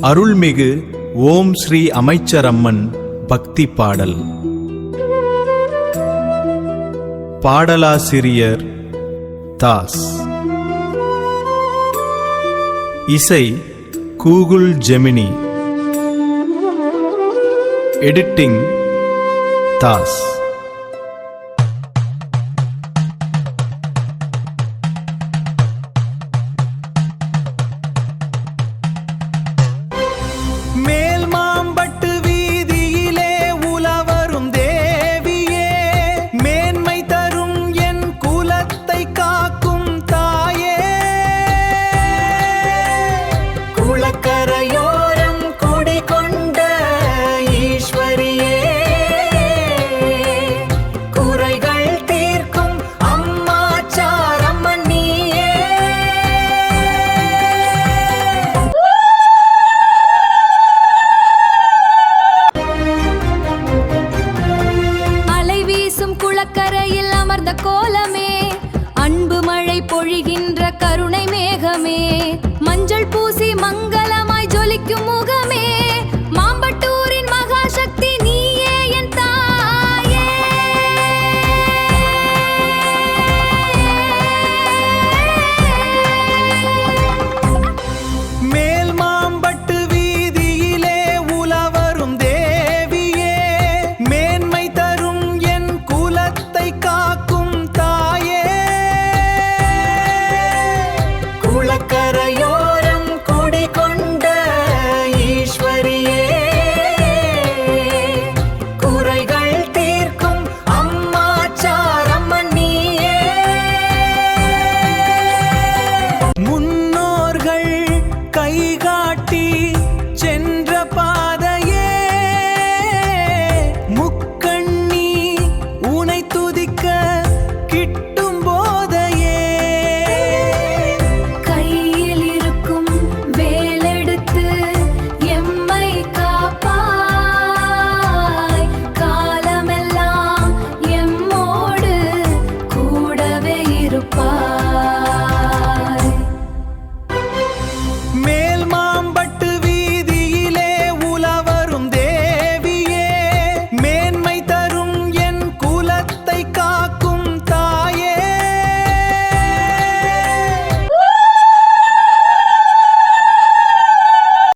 அருள்மிகு ஓம் ஸ்ரீ அமைச்சரம்மன் பக்தி பாடல். பாடலாசிரியர் தாஸ். இசை கூகுள் ஜெமினி. எடிட்டிங் தாஸ். கரையில் அமர்ந்த கோலமே, அன்பு மழை பொழிகின்ற கருணை மேகமே, மஞ்சள் பூசி மங்களமாய் ஜொலிக்கும் முகமே, மாம்பட்டூரின் மகாசக்தி நீயே என் தாயே. மேல் மாம்பட்டு வீதியிலே உலவரும் தேவியே, மேன்மை தரும் என் குலத்தை காக்கும் தாயே. குளக்கரையோரம் குடிகொண்ட ஈஸ்வரியே, குறைகள் தீர்க்கும் அம்மா சாரம்மன் நீயே. முன்னோர்கள் கைகாட்டி